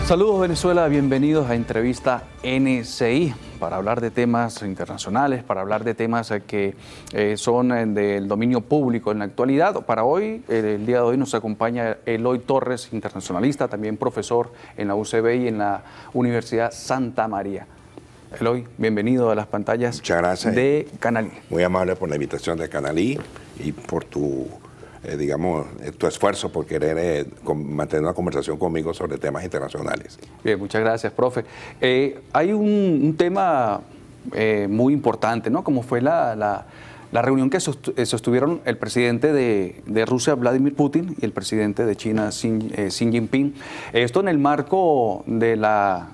Saludos Venezuela, bienvenidos a Entrevista NCI para hablar de temas internacionales, para hablar de temas que son del dominio público en la actualidad. Para hoy, el día de hoy nos acompaña Eloy Torres, internacionalista, también profesor en la UCB y en la Universidad Santa María. Eloy, bienvenido a las pantallas de Canal I. Muy amable por la invitación de Canal I y por tu tu esfuerzo por querer mantener una conversación conmigo sobre temas internacionales. Bien, muchas gracias, profe. Hay un tema muy importante, ¿no? Como fue la reunión que sostuvieron el presidente de Rusia, Vladimir Putin, y el presidente de China, Xi Jinping. Esto en el marco de la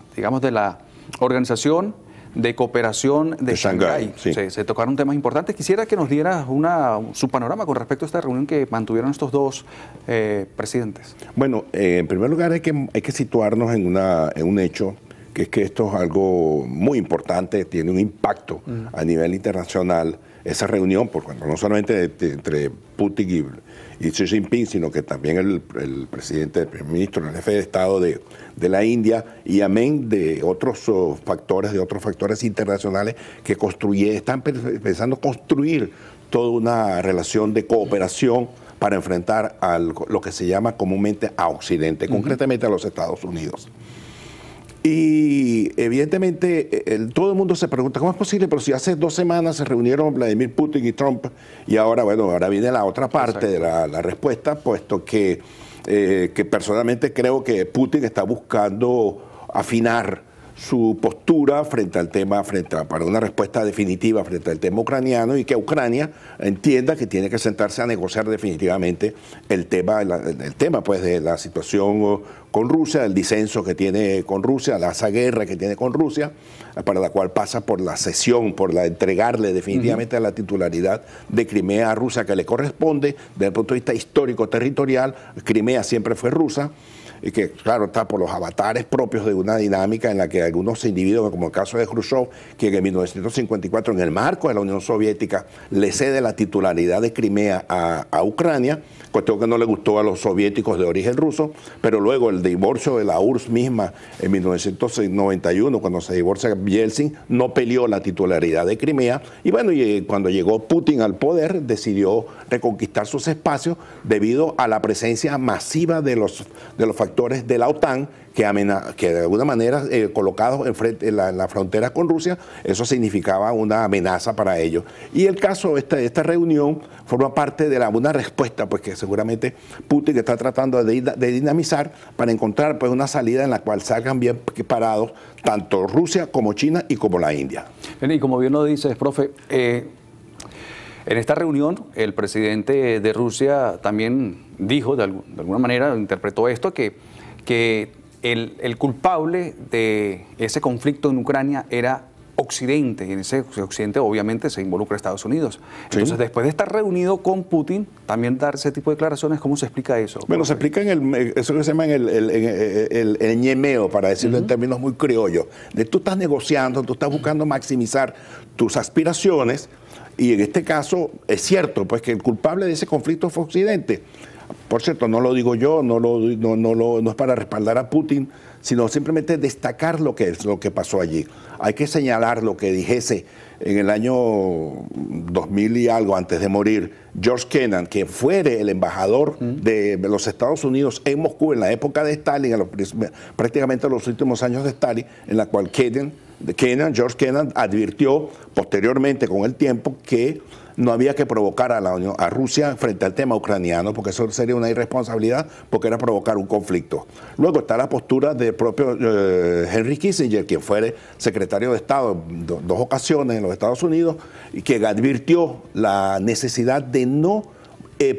Organización de Cooperación de Shanghái. Sí. Se tocaron temas importantes. Quisiera que nos dieras su panorama con respecto a esta reunión que mantuvieron estos dos presidentes. Bueno, en primer lugar hay que situarnos en un hecho, que es que esto es algo muy importante, tiene un impacto a nivel internacional. Esa reunión, porque no solamente entre Putin y Xi Jinping, sino que también el presidente, el primer ministro, el jefe de Estado de la India, y amén de otros factores internacionales que están pensando construir toda una relación de cooperación para enfrentar a lo que se llama comúnmente a Occidente, concretamente a los Estados Unidos. Y evidentemente todo el mundo se pregunta, ¿cómo es posible? Pero si hace 2 semanas se reunieron Vladimir Putin y Trump, y ahora viene la otra parte de la respuesta, puesto que personalmente creo que Putin está buscando afinar su postura frente al tema, para una respuesta definitiva frente al tema ucraniano, y que Ucrania entienda que tiene que sentarse a negociar definitivamente el tema pues, de la situación con Rusia, el disenso que tiene con Rusia, esa guerra que tiene con Rusia, para la cual pasa por la cesión, por entregarle definitivamente la titularidad de Crimea a Rusia, que le corresponde desde el punto de vista histórico-territorial. Crimea siempre fue rusa, y que, claro, está por los avatares propios de una dinámica en la que algunos individuos, como el caso de Khrushchev, que en 1954, en el marco de la Unión Soviética, le cede la titularidad de Crimea a Ucrania, cuestión que no le gustó a los soviéticos de origen ruso, pero luego el divorcio de la URSS misma en 1991, cuando se divorcia Yeltsin, no peleó la titularidad de Crimea, y bueno, cuando llegó Putin al poder, decidió reconquistar sus espacios debido a la presencia masiva de los factores de la OTAN que de alguna manera colocados en la frontera con Rusia, eso significaba una amenaza para ellos. Y el caso de esta reunión forma parte de una respuesta pues, que seguramente Putin está tratando de dinamizar para encontrar pues, una salida en la cual salgan bien parados tanto Rusia como China y como la India. Y como bien lo dices, profe, en esta reunión el presidente de Rusia también dijo, de alguna manera interpretó esto, que el culpable de ese conflicto en Ucrania era Occidente, y en ese Occidente obviamente se involucra Estados Unidos. Entonces, después de estar reunido con Putin, también dar ese tipo de declaraciones, ¿cómo se explica eso? Bueno, se explica eso que se llama el ñemeo, para decirlo en términos muy criollos. Tú estás negociando, tú estás buscando maximizar tus aspiraciones, y en este caso es cierto pues que el culpable de ese conflicto fue Occidente. Por cierto, no lo digo yo, no es para respaldar a Putin, sino simplemente destacar lo que pasó allí. Hay que señalar lo que dijese en el año 2000 y algo, antes de morir, George Kennan, que fue el embajador de los Estados Unidos en Moscú en la época de Stalin, prácticamente en los últimos años de Stalin, en la cual George Kennan advirtió posteriormente con el tiempo que no había que provocar a Rusia frente al tema ucraniano, porque eso sería una irresponsabilidad, porque era provocar un conflicto. Luego está la postura del propio Henry Kissinger, quien fue secretario de Estado en 2 ocasiones en los Estados Unidos, y que advirtió la necesidad de no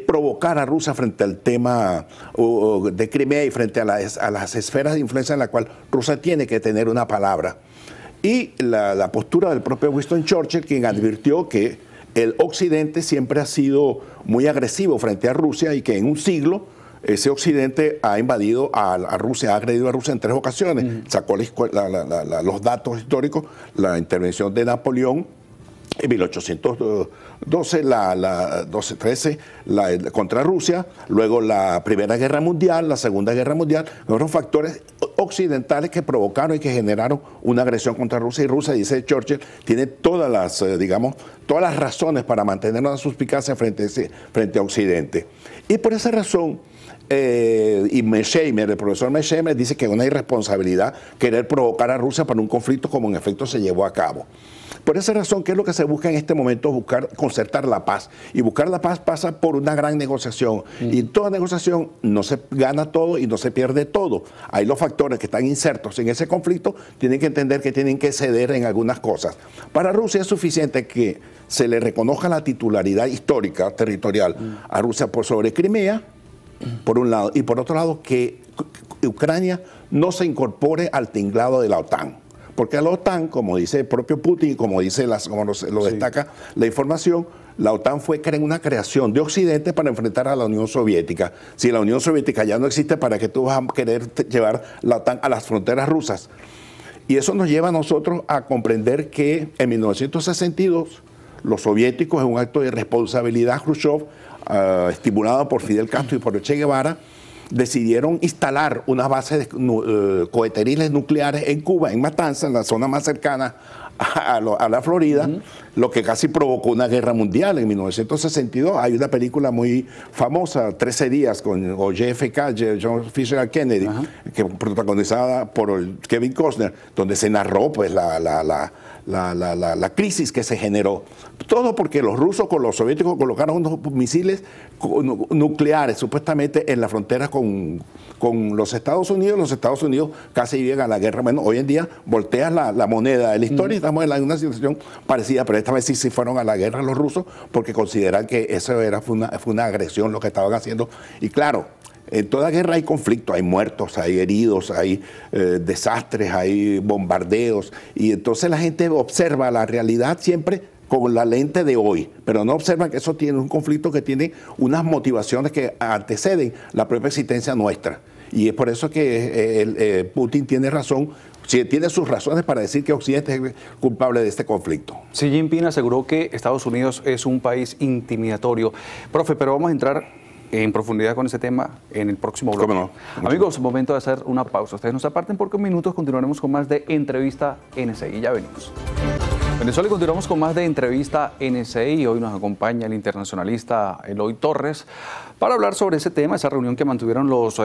provocar a Rusia frente al tema de Crimea y frente a las esferas de influencia en la cual Rusia tiene que tener una palabra. Y la postura del propio Winston Churchill, quien advirtió que el Occidente siempre ha sido muy agresivo frente a Rusia, y que en un siglo ese Occidente ha invadido a Rusia, ha agredido a Rusia en 3 ocasiones. Sacó los datos históricos, la intervención de Napoleón En 1812, 13, contra Rusia, luego la Primera Guerra Mundial, la Segunda Guerra Mundial, fueron factores occidentales que provocaron y que generaron una agresión contra Rusia. Y Rusia, dice Churchill, tiene todas las, todas las razones para mantener una suspicacia frente a Occidente. Y por esa razón, y Mearsheimer, el profesor Mearsheimer, dice que es una irresponsabilidad querer provocar a Rusia para un conflicto como en efecto se llevó a cabo. Por esa razón, ¿qué es lo que se busca en este momento? Buscar concertar la paz. Y buscar la paz pasa por una gran negociación. Y en toda negociación no se gana todo y no se pierde todo. Hay los factores que están insertos en ese conflicto, tienen que entender que tienen que ceder en algunas cosas. Para Rusia es suficiente que se le reconozca la titularidad histórica, territorial, a Rusia por sobre Crimea, por un lado, y por otro lado que Ucrania no se incorpore al tinglado de la OTAN. Porque a la OTAN, como dice el propio Putin, como dice lo destaca la información, la OTAN fue una creación de Occidente para enfrentar a la Unión Soviética. Si la Unión Soviética ya no existe, ¿para qué tú vas a querer llevar la OTAN a las fronteras rusas? Y eso nos lleva a nosotros a comprender que en 1962 los soviéticos, en un acto de responsabilidad, Khrushchev, estimulado por Fidel Castro y por Che Guevara, decidieron instalar unas bases coheteriles nucleares en Cuba, en Matanzas, en la zona más cercana a la Florida, lo que casi provocó una guerra mundial. En 1962 hay una película muy famosa, 13 días, con JFK, John F. Kennedy, que protagonizada por Kevin Costner, donde se narró pues la crisis que se generó. Todo porque los rusos con los soviéticos colocaron unos misiles nucleares supuestamente en la frontera con los Estados Unidos. Los Estados Unidos casi llegan a la guerra. Bueno, hoy en día volteas la moneda de la historia y estamos en una situación parecida, pero esta vez sí se fueron a la guerra los rusos porque consideran que eso fue una agresión lo que estaban haciendo. Y claro, en toda guerra hay conflictos, hay muertos, hay heridos, hay desastres, hay bombardeos. Y entonces la gente observa la realidad siempre con la lente de hoy, pero no observan que eso tiene un conflicto que tiene unas motivaciones que anteceden la propia existencia nuestra. Y es por eso que Putin tiene razón, tiene sus razones para decir que Occidente es culpable de este conflicto. Xi Jinping aseguró que Estados Unidos es un país intimidatorio. Profe, pero vamos a entrar en profundidad con ese tema en el próximo bloque. ¿Cómo no? Amigos, momento de hacer una pausa. Ustedes nos aparten porque en minutos continuaremos con más de Entrevista NSI. Ya venimos. Venezuela, y continuamos con más de Entrevista NSI. Hoy nos acompaña el internacionalista Eloy Torres para hablar sobre ese tema, esa reunión que mantuvieron los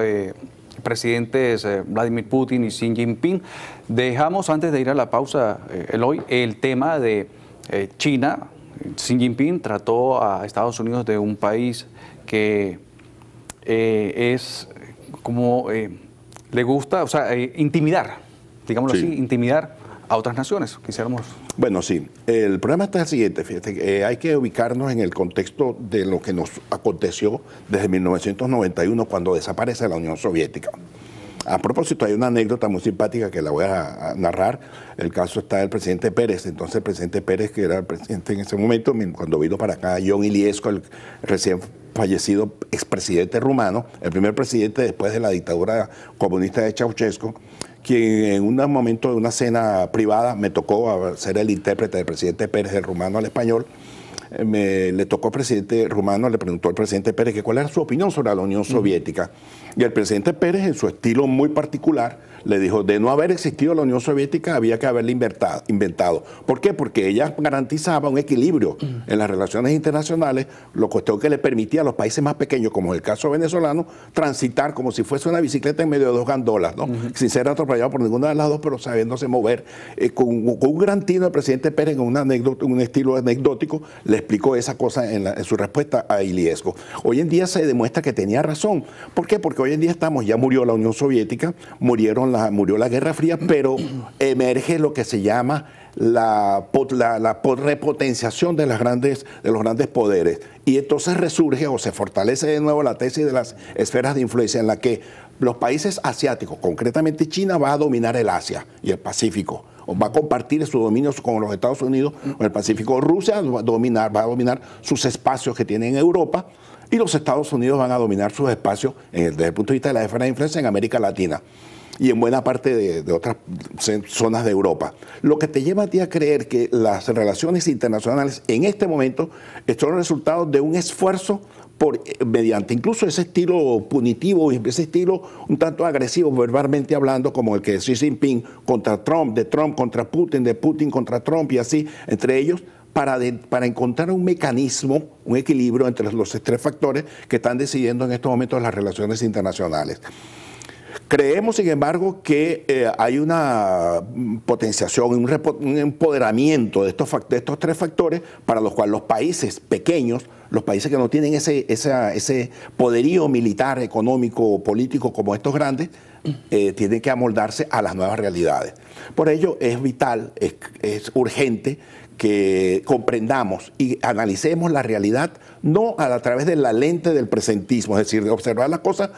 presidentes Vladimir Putin y Xi Jinping. Dejamos antes de ir a la pausa, Eloy, el tema de China. Xi Jinping trató a Estados Unidos de un país que es como le gusta, o sea, intimidar, digámoslo así, intimidar a otras naciones. Quisiéramos... Bueno, sí. El problema está el siguiente, fíjate, hay que ubicarnos en el contexto de lo que nos aconteció desde 1991 cuando desaparece la Unión Soviética. A propósito, hay una anécdota muy simpática que la voy a narrar. El caso está del presidente Pérez. Entonces, el presidente Pérez, que era el presidente en ese momento, cuando vino para acá Ion Iliescu, el recién fallecido expresidente rumano, el primer presidente después de la dictadura comunista de Ceausescu, quien en un momento de una cena privada me tocó ser el intérprete del presidente Pérez del rumano al español. Le tocó al presidente rumano, le preguntó al presidente Pérez que cuál era su opinión sobre la Unión Soviética. Y el presidente Pérez, en su estilo muy particular, le dijo, de no haber existido la Unión Soviética, había que haberla inventado. ¿Por qué? Porque ella garantizaba un equilibrio en las relaciones internacionales, lo cuestión que le permitía a los países más pequeños, como el caso venezolano, transitar como si fuese una bicicleta en medio de dos gandolas, ¿no? Sin ser atropellado por ninguna de las dos, pero sabiéndose mover. Con un gran tino, el presidente Pérez, en una anécdota, un estilo anecdótico, le explicó esa cosa en su respuesta a Iliescu. Hoy en día se demuestra que tenía razón. ¿Por qué? Porque hoy en día ya murió la Unión Soviética, murió la Guerra Fría, pero emerge lo que se llama la repotenciación de los grandes poderes. Y entonces resurge o se fortalece de nuevo la tesis de las esferas de influencia en la que los países asiáticos, concretamente China, va a dominar el Asia y el Pacífico. O va a compartir su dominio con los Estados Unidos o el Pacífico. Rusia va a dominar sus espacios que tiene en Europa y los Estados Unidos van a dominar sus espacios desde el punto de vista de la esfera de influencia en América Latina. y en buena parte de otras zonas de Europa. Lo que te lleva a ti a creer que las relaciones internacionales en este momento son el resultado de un esfuerzo mediante incluso ese estilo punitivo y ese estilo un tanto agresivo verbalmente hablando, como el que Xi Jinping contra Trump, de Trump contra Putin, de Putin contra Trump y así entre ellos, para encontrar un mecanismo, un equilibrio entre los tres factores que están decidiendo en estos momentos las relaciones internacionales. Creemos, sin embargo, que hay una potenciación, un empoderamiento de estos tres factores para los cuales los países pequeños, los países que no tienen ese poderío militar, económico, político como estos grandes, tienen que amoldarse a las nuevas realidades. Por ello es vital, es urgente que comprendamos y analicemos la realidad no a través de la lente del presentismo, es decir, de observar las cosas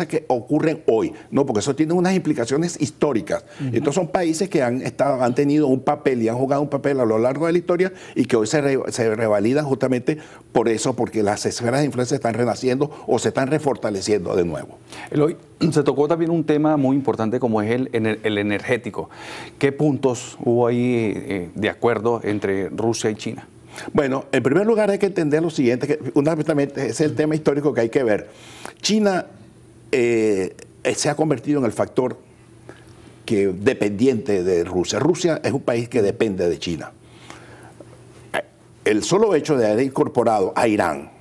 que ocurren hoy, no, porque eso tiene unas implicaciones históricas. Estos son países que han tenido un papel y han jugado un papel a lo largo de la historia y que hoy se revalidan justamente por eso, porque las esferas de influencia están renaciendo o se están refortaleciendo de nuevo. Eloy, se tocó también un tema muy importante como es el energético. ¿Qué puntos hubo ahí de acuerdo entre Rusia y China? Bueno, en primer lugar hay que entender lo siguiente, que ese es el tema histórico que hay que ver. China se ha convertido en el factor dependiente de Rusia. Rusia es un país que depende de China. El solo hecho de haber incorporado a Irán,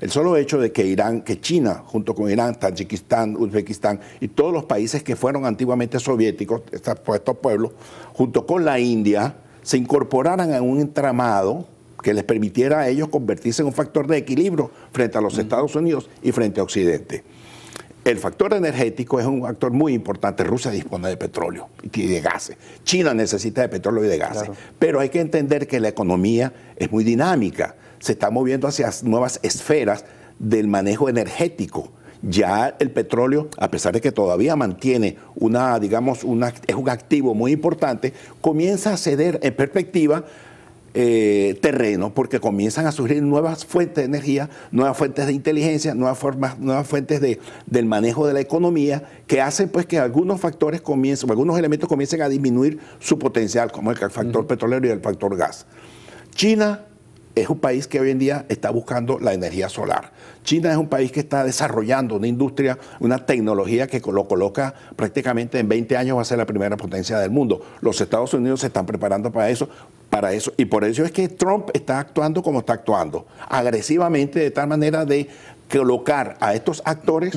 el solo hecho de que China, junto con Irán, Tayikistán, Uzbekistán y todos los países que fueron antiguamente soviéticos, estos pueblos, junto con la India, se incorporaran en un entramado que les permitiera a ellos convertirse en un factor de equilibrio frente a los Estados Unidos y frente a Occidente. El factor energético es un factor muy importante. Rusia dispone de petróleo y de gases. China necesita de petróleo y de gases. Claro. Pero hay que entender que la economía es muy dinámica. Se está moviendo hacia nuevas esferas del manejo energético. Ya el petróleo, a pesar de que todavía mantiene es un activo muy importante, comienza a ceder en perspectiva terreno, porque comienzan a surgir nuevas fuentes de energía, nuevas fuentes de inteligencia, nuevas fuentes del manejo de la economía, que hacen pues que algunos factores algunos elementos comiencen a disminuir su potencial, como el factor petrolero y el factor gas. China es un país que hoy en día está buscando la energía solar. China es un país que está desarrollando una industria, una tecnología que lo coloca prácticamente en 20 años va a ser la primera potencia del mundo. Los Estados Unidos se están preparando para eso, y por eso es que Trump está actuando como está actuando, agresivamente, de tal manera de colocar a estos actores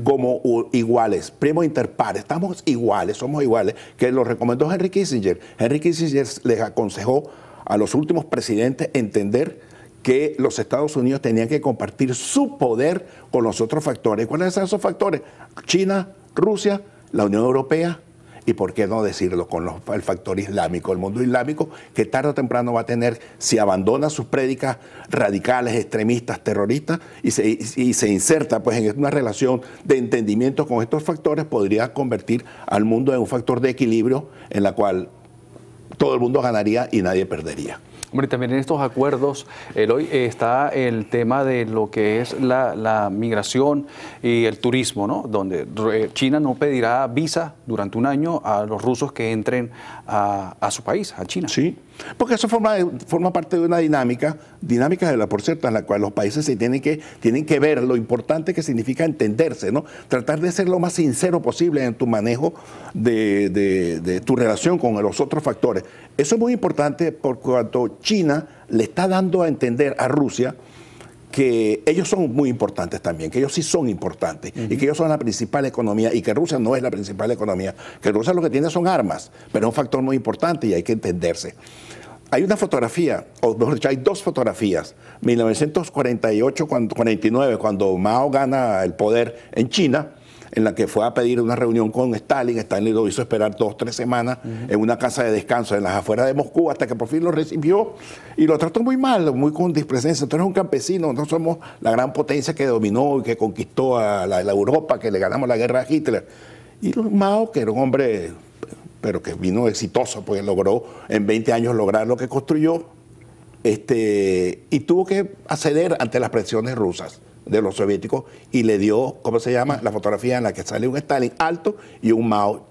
como iguales, primo inter pares, estamos iguales, somos iguales, que lo recomendó Henry Kissinger. Henry Kissinger les aconsejó a los últimos presidentes entender que los Estados Unidos tenían que compartir su poder con los otros factores. ¿Cuáles son esos factores? China, Rusia, la Unión Europea y, por qué no decirlo, con el factor islámico, el mundo islámico, que tarde o temprano va a tener, si abandona sus prédicas radicales, extremistas, terroristas, y se inserta pues en una relación de entendimiento con estos factores, podría convertir al mundo en un factor de equilibrio en la cual todo el mundo ganaría y nadie perdería. Hombre, también en estos acuerdos, Eloy, está el tema de lo que es la migración y el turismo, ¿no? Donde China no pedirá visa durante un año a los rusos que entren a su país, a China. Sí, porque eso forma parte de una dinámica por cierto, en la cual los países tienen que ver lo importante que significa entenderse, ¿no? Tratar de ser lo más sincero posible en tu manejo de tu relación con los otros factores. Eso es muy importante por cuanto China le está dando a entender a Rusia que ellos son muy importantes también, que ellos sí son importantes y que ellos son la principal economía y que Rusia no es la principal economía, que Rusia lo que tiene son armas, pero es un factor muy importante y hay que entenderse. Hay una fotografía, o mejor dicho, hay dos fotografías. 1948-49, cuando Mao gana el poder en China, en la que fue a pedir una reunión con Stalin. Stalin lo hizo esperar 2 o 3 semanas en una casa de descanso en las afueras de Moscú, hasta que por fin lo recibió y lo trató muy mal, muy con dispresencia. Tú eres un campesino, nosotros somos la gran potencia que dominó y que conquistó a la Europa, que le ganamos la guerra a Hitler. Y Mao, que era un hombre, pero que vino exitoso, porque logró en 20 años lograr lo que construyó, y tuvo que acceder ante las presiones rusas. de los soviéticos y le dio, ¿cómo se llama?, la fotografía en la que sale un Stalin alto y un Mao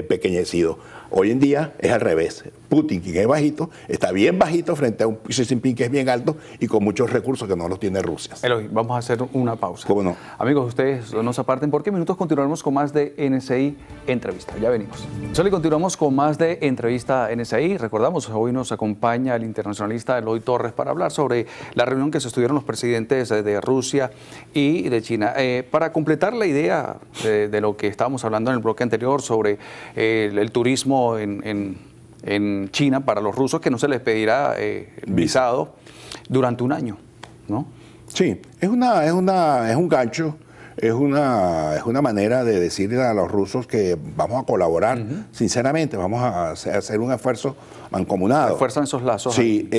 pequeñecido. Hoy en día es al revés. Putin, que es bajito, está bien bajito frente a un Xi Jinping que es bien alto y con muchos recursos que no los tiene Rusia. Eloy, vamos a hacer una pausa. ¿Cómo no? Amigos, ustedes no se aparten porque en minutos continuaremos con más de NSI Entrevista. Ya venimos. Solo continuamos con más de Entrevista NSI. Recordamos, hoy nos acompaña el internacionalista Eloy Torres para hablar sobre la reunión que sostuvieron los presidentes de Rusia y de China. Para completar la idea de lo que estábamos hablando en el bloque anterior sobre el turismo en China para los rusos, que no se les pedirá visado durante un año, ¿no? Sí, es un gancho, es una manera de decirle a los rusos que vamos a colaborar, sinceramente, vamos a hacer un esfuerzo mancomunado. Refuerzan esos lazos. Sí,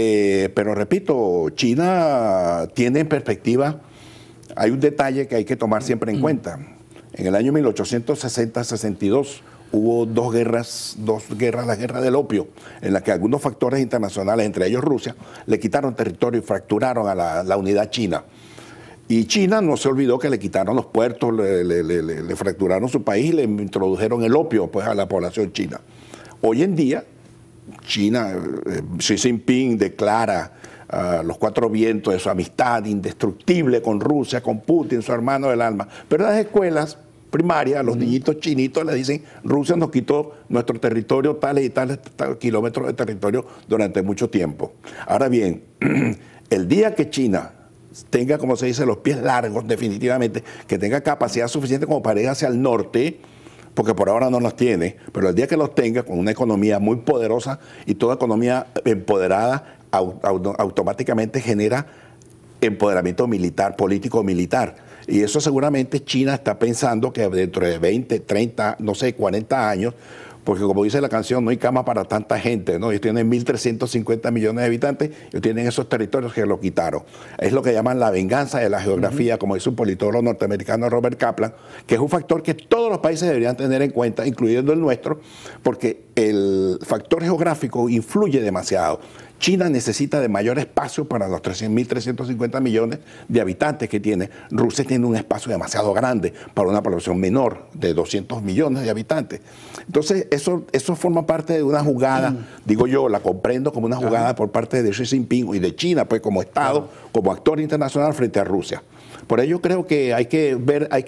pero repito, China tiene en perspectiva, hay un detalle que hay que tomar siempre en cuenta. En el año 1860-62 hubo dos guerras, la guerra del opio, en la que algunos factores internacionales, entre ellos Rusia, le quitaron territorio y fracturaron a la unidad china. Y China no se olvidó que le quitaron los puertos, le fracturaron su país y le introdujeron el opio pues, a la población china. Hoy en día, China, Xi Jinping declara los cuatro vientos de su amistad indestructible con Rusia, con Putin, su hermano del alma. Pero las escuelas primaria, los niñitos chinitos le dicen, Rusia nos quitó nuestro territorio, tales y tales kilómetros de territorio durante mucho tiempo. Ahora bien, el día que China tenga, como se dice, los pies largos definitivamente, que tenga capacidad suficiente como para ir hacia el norte, porque por ahora no los tiene, pero el día que los tenga, con una economía muy poderosa y toda economía empoderada, automáticamente genera empoderamiento militar, político-militar. Y eso seguramente China está pensando que dentro de 20, 30, no sé, 40 años, porque como dice la canción, no hay cama para tanta gente, ¿no? Ellos tienen 1.350 millones de habitantes, ellos tienen esos territorios que lo quitaron. Es lo que llaman la venganza de la geografía, como dice un politólogo norteamericano, Robert Kaplan, que es un factor que todos los países deberían tener en cuenta, incluyendo el nuestro, porque el factor geográfico influye demasiado. China necesita de mayor espacio para los 1.350 millones de habitantes que tiene. Rusia tiene un espacio demasiado grande para una población menor de 200 millones de habitantes. Entonces, eso forma parte de una jugada, digo yo, la comprendo como una jugada por parte de Xi Jinping y de China, pues como Estado, como actor internacional frente a Rusia. Por ello creo que hay que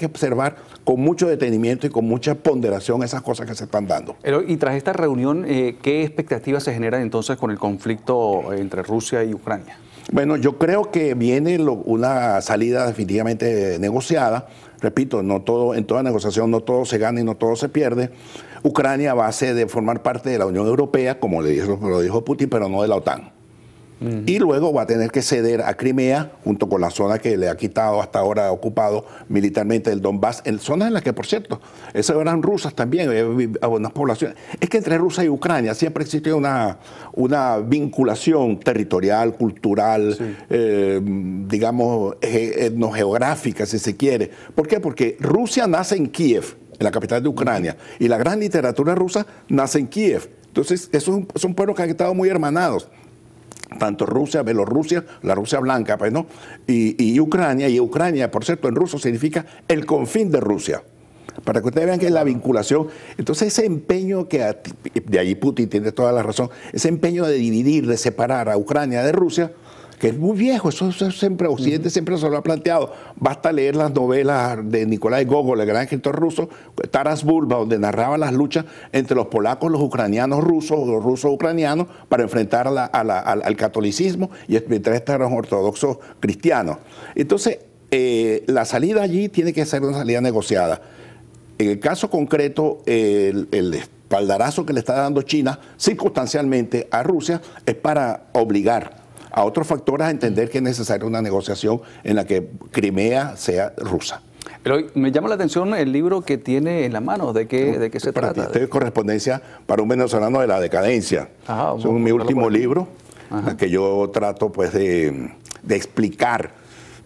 observar con mucho detenimiento y con mucha ponderación esas cosas que se están dando. Y tras esta reunión, ¿qué expectativas se generan entonces con el conflicto entre Rusia y Ucrania? Bueno, yo creo que viene una salida definitivamente negociada. Repito, no todo, en toda negociación no todo se gana y no todo se pierde. Ucrania va a formar parte de la Unión Europea, como lo dijo Putin, pero no de la OTAN. Y luego va a tener que ceder a Crimea, junto con la zona que le ha quitado hasta ahora, ocupado militarmente el Donbass, en zonas en las que, por cierto, esas eran rusas también, unas poblaciones. Es que entre Rusia y Ucrania siempre existe una vinculación territorial, cultural, digamos, etnogeográfica, si se quiere. ¿Por qué? Porque Rusia nace en Kiev, en la capital de Ucrania, y la gran literatura rusa nace en Kiev. Entonces, son pueblos que han estado muy hermanados. Tanto Rusia, Bielorrusia, la Rusia blanca, pues, ¿no? Y Ucrania, por cierto, en ruso significa el confín de Rusia. Para que ustedes vean que es la vinculación. Entonces ese empeño de allí Putin tiene toda la razón, ese empeño de dividir, de separar a Ucrania de Rusia, que es muy viejo, eso siempre, Occidente siempre se lo ha planteado. Basta leer las novelas de Nikolai Gogol, el gran escritor ruso, Taras Bulba, donde narraba las luchas entre los polacos, los ucranianos rusos, los rusos ucranianos, para enfrentar al catolicismo y entre los ortodoxos cristianos. Entonces, la salida allí tiene que ser una salida negociada. En el caso concreto, el espaldarazo que le está dando China circunstancialmente a Rusia es para obligar a otros factores a entender que es necesaria una negociación en la que Crimea sea rusa. Pero me llama la atención el libro que tiene en la mano. ¿De qué se trata? Esta es correspondencia para un venezolano de la decadencia. Es mi último libro, en el que yo trato pues de explicar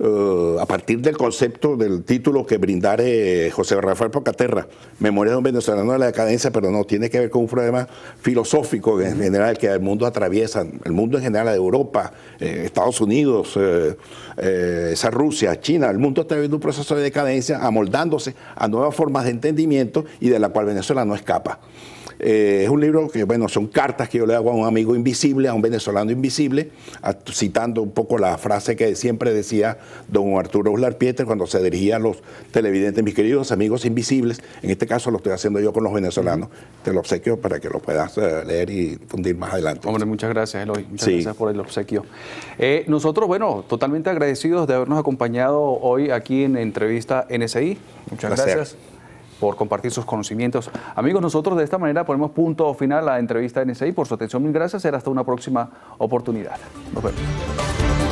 a partir del concepto del título que brindare José Rafael Pocaterra, Memoria de un venezolano de la decadencia, pero no, tiene que ver con un problema filosófico en general que el mundo atraviesa, el mundo en general, Europa, Estados Unidos, esa Rusia, China, el mundo está viviendo un proceso de decadencia, amoldándose a nuevas formas de entendimiento y de la cual Venezuela no escapa. Es un libro que, bueno, son cartas que yo le hago a un amigo invisible, a un venezolano invisible, citando un poco la frase que siempre decía don Arturo Uslar Pieter cuando se dirigía a los televidentes: mis queridos amigos invisibles. En este caso lo estoy haciendo yo con los venezolanos. Te lo obsequio para que lo puedas leer y difundir más adelante. Hombre, muchas gracias, Eloy. Muchas gracias por el obsequio. Nosotros, bueno, totalmente agradecidos de habernos acompañado hoy aquí en Entrevista NSI. Muchas gracias por compartir sus conocimientos. Amigos, nosotros de esta manera ponemos punto final a la Entrevista NSI. Por su atención, mil gracias. Será hasta una próxima oportunidad. Nos vemos.